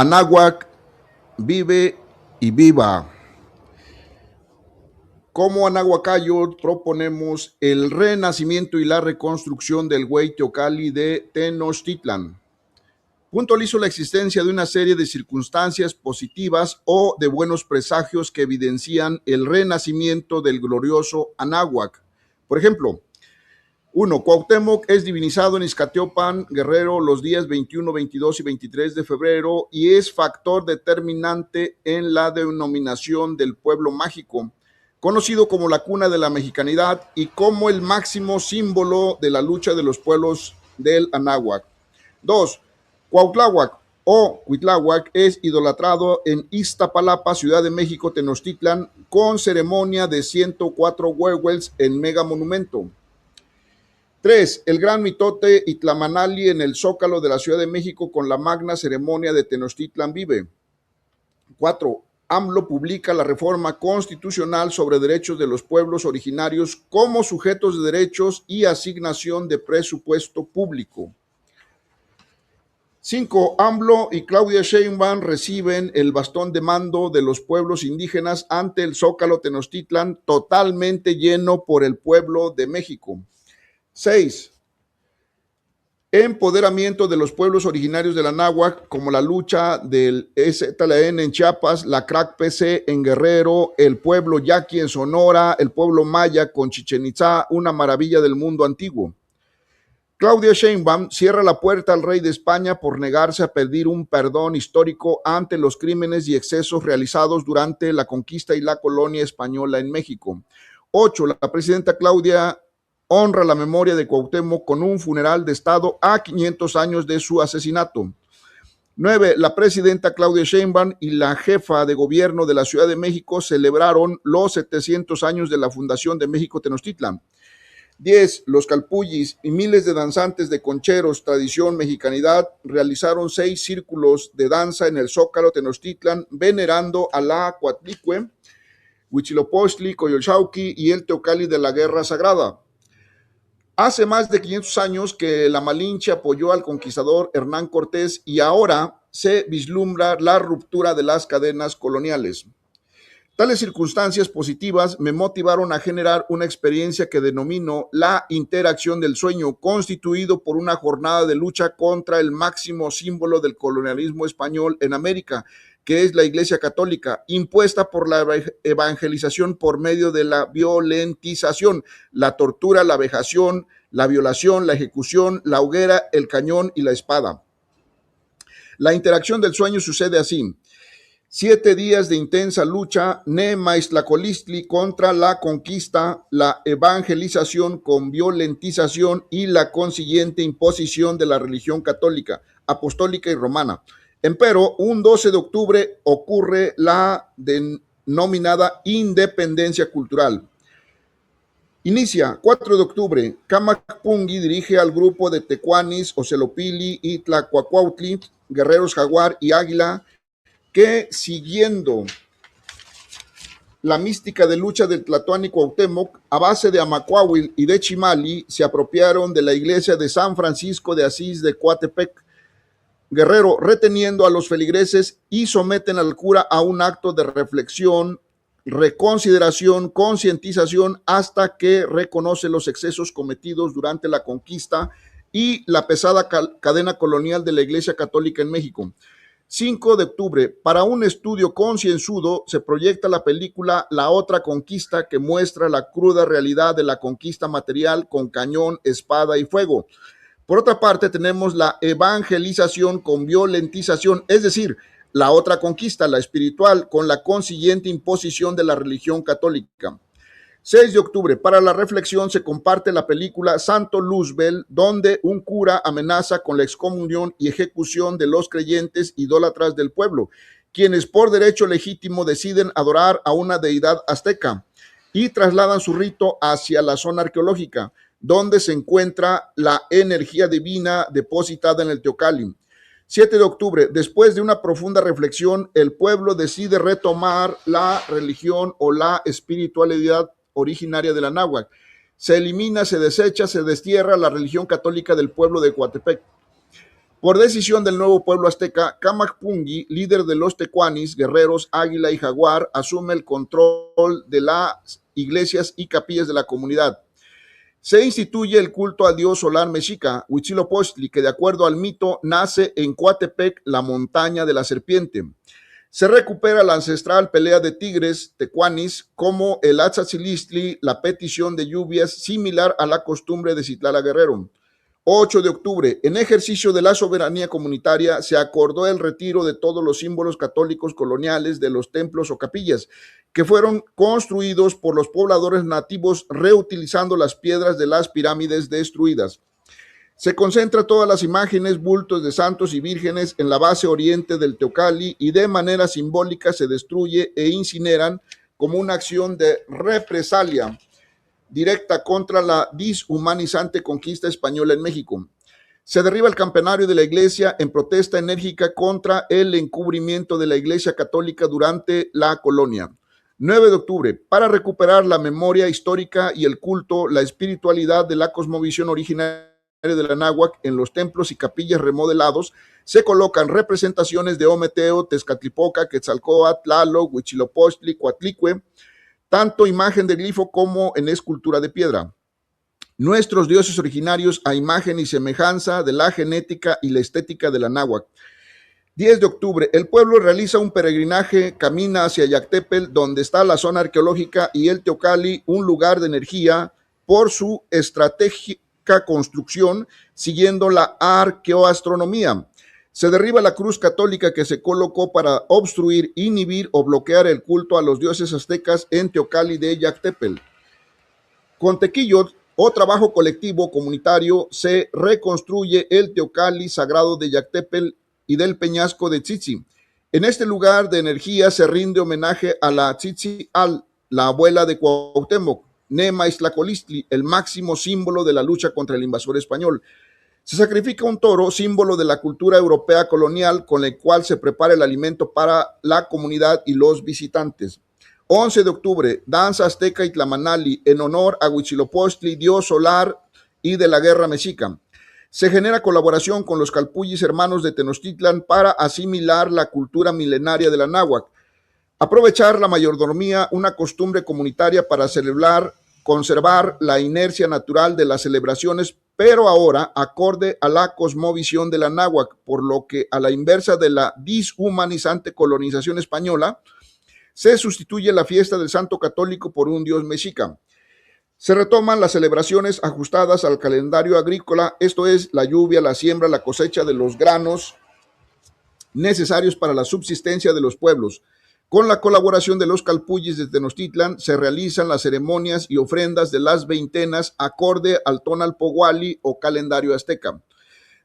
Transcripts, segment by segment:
Anáhuac vive y viva. Como Anahuacayo proponemos el renacimiento y la reconstrucción del Huey Teocalli de Tenochtitlan. Puntualizo la existencia de una serie de circunstancias positivas o de buenos presagios que evidencian el renacimiento del glorioso Anáhuac. Por ejemplo, 1. Cuauhtémoc es divinizado en Izcatiopan, Guerrero, los días 21, 22 y 23 de febrero y es factor determinante en la denominación del pueblo mágico, conocido como la cuna de la mexicanidad y como el máximo símbolo de la lucha de los pueblos del Anáhuac. 2. Cuautláhuac o Cuitláhuac es idolatrado en Iztapalapa, Ciudad de México, Tenochtitlan, con ceremonia de 104 huehuels en mega monumento. 3. El gran mitote Itlamanali en el Zócalo de la Ciudad de México con la magna ceremonia de Tenochtitlan vive. 4. AMLO publica la reforma constitucional sobre derechos de los pueblos originarios como sujetos de derechos y asignación de presupuesto público. 5. AMLO y Claudia Sheinbaum reciben el bastón de mando de los pueblos indígenas ante el Zócalo Tenochtitlan totalmente lleno por el pueblo de México. 6. Empoderamiento de los pueblos originarios de la Anáhuac, como la lucha del EZLN en Chiapas, la CRAC PC en Guerrero, el pueblo yaqui en Sonora, el pueblo maya con Chichén Itzá, una maravilla del mundo antiguo. Claudia Sheinbaum cierra la puerta al rey de España por negarse a pedir un perdón histórico ante los crímenes y excesos realizados durante la conquista y la colonia española en México. 8. La presidenta Claudia honra la memoria de Cuauhtémoc con un funeral de Estado a 500 años de su asesinato. 9. La presidenta Claudia Sheinbaum y la jefa de gobierno de la Ciudad de México celebraron los 700 años de la fundación de México Tenochtitlan. 10. Los calpullis y miles de danzantes de concheros, tradición, mexicanidad, realizaron 6 círculos de danza en el Zócalo Tenochtitlan, venerando a la Coatlicue, Huitzilopochtli, Coyolxauhqui y el Teocalli de la Guerra Sagrada. Hace más de 500 años que la Malinche apoyó al conquistador Hernán Cortés y ahora se vislumbra la ruptura de las cadenas coloniales. Tales circunstancias positivas me motivaron a generar una experiencia que denomino la interacción del sueño, constituido por una jornada de lucha contra el máximo símbolo del colonialismo español en América, que es la Iglesia Católica, impuesta por la evangelización por medio de la violentización, la tortura, la vejación, la violación, la ejecución, la hoguera, el cañón y la espada. La interacción del sueño sucede así. 7 días de intensa lucha, Nemaiztlacolistli contra la conquista, la evangelización con violentización y la consiguiente imposición de la religión católica, apostólica y romana. Empero, un 12 de octubre ocurre la denominada independencia cultural. Inicia 4 de octubre, Camac Pungui dirige al grupo de tecuanis, Ocelopili y Tlacuacuautli, guerreros jaguar y águila, que siguiendo la mística de lucha del Tlatoani Cuauhtémoc, a base de Amacuahuil y de Chimali, se apropiaron de la iglesia de San Francisco de Asís de Coatepec, Guerrero, reteniendo a los feligreses y someten al cura a un acto de reflexión, reconsideración, concientización, hasta que reconoce los excesos cometidos durante la conquista y la pesada cadena colonial de la Iglesia Católica en México. 5 de octubre, para un estudio concienzudo, se proyecta la película La Otra Conquista, que muestra la cruda realidad de la conquista material con cañón, espada y fuego. Por otra parte, tenemos la evangelización con violentización, es decir, la otra conquista, la espiritual, con la consiguiente imposición de la religión católica. 6 de octubre, para la reflexión se comparte la película Santo Luzbel, donde un cura amenaza con la excomunión y ejecución de los creyentes idólatras del pueblo, quienes por derecho legítimo deciden adorar a una deidad azteca y trasladan su rito hacia la zona arqueológica, donde se encuentra la energía divina depositada en el Teocalli. 7 de octubre, después de una profunda reflexión, el pueblo decide retomar la religión o la espiritualidad originaria de la náhuatl. Se elimina, se desecha, se destierra la religión católica del pueblo de Coatepec. Por decisión del nuevo pueblo azteca, Camacpungi, líder de los tecuanis, guerreros, águila y jaguar, asume el control de las iglesias y capillas de la comunidad. Se instituye el culto al dios solar mexica, Huitzilopochtli, que de acuerdo al mito nace en Coatepec, la montaña de la serpiente. Se recupera la ancestral pelea de tigres tecuanis como el Atzatzilistli, la petición de lluvias similar a la costumbre de Citlala Guerrero. 8 de octubre, en ejercicio de la soberanía comunitaria, se acordó el retiro de todos los símbolos católicos coloniales de los templos o capillas que fueron construidos por los pobladores nativos reutilizando las piedras de las pirámides destruidas. Se concentra todas las imágenes, bultos de santos y vírgenes en la base oriente del Teocalli y de manera simbólica se destruye e incineran como una acción de represalia directa contra la deshumanizante conquista española en México. Se derriba el campanario de la iglesia en protesta enérgica contra el encubrimiento de la iglesia católica durante la colonia. 9 de octubre, para recuperar la memoria histórica y el culto, la espiritualidad de la cosmovisión originaria de la náhuatl en los templos y capillas remodelados, se colocan representaciones de Ometeo, Tezcatlipoca, Quetzalcóatl, Tlaloc, Huitzilopochtli, Coatlicue, tanto imagen de glifo como en escultura de piedra. Nuestros dioses originarios a imagen y semejanza de la genética y la estética de la náhuatl. 10 de octubre, el pueblo realiza un peregrinaje, camina hacia Yactepel, donde está la zona arqueológica, y el Teocalli, un lugar de energía por su estratégica construcción, siguiendo la arqueoastronomía. Se derriba la cruz católica que se colocó para obstruir, inhibir o bloquear el culto a los dioses aztecas en Teocalli de Yactepel. Con Tequillot o trabajo colectivo comunitario se reconstruye el Teocalli sagrado de Yactepel y del peñasco de Tzitzi. En este lugar de energía se rinde homenaje a la Tzitzi-Al, la abuela de Cuauhtémoc, Nemaiztlacolistli, el máximo símbolo de la lucha contra el invasor español. Se sacrifica un toro, símbolo de la cultura europea colonial, con el cual se prepara el alimento para la comunidad y los visitantes. 11 de octubre, danza azteca y tlamanali en honor a Huitzilopochtli, dios solar y de la guerra mexica. Se genera colaboración con los calpullis hermanos de Tenochtitlan para asimilar la cultura milenaria de la náhuatl. Aprovechar la mayordomía, una costumbre comunitaria para celebrar, conservar la inercia natural de las celebraciones, pero ahora acorde a la cosmovisión de la náhuatl, por lo que a la inversa de la deshumanizante colonización española, se sustituye la fiesta del santo católico por un dios mexica. Se retoman las celebraciones ajustadas al calendario agrícola, esto es, la lluvia, la siembra, la cosecha de los granos necesarios para la subsistencia de los pueblos. Con la colaboración de los calpullis de Tenochtitlan, se realizan las ceremonias y ofrendas de las veintenas acorde al Tonalpohualli o calendario azteca.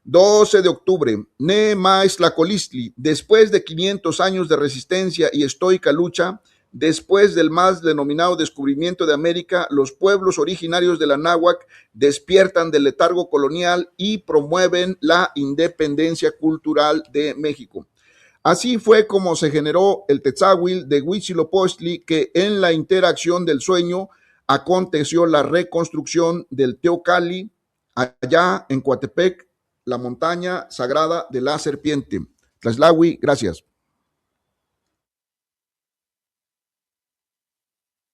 12 de octubre, Nemaiztlacolistli, después de 500 años de resistencia y estoica lucha, después del más denominado descubrimiento de América, los pueblos originarios de la náhuatl despiertan del letargo colonial y promueven la independencia cultural de México. Así fue como se generó el Tetzahuil de Huitzilopochtli, que en la interacción del sueño aconteció la reconstrucción del Teocalli allá en Coatepec, la montaña sagrada de la serpiente. Tlaxlahui, gracias.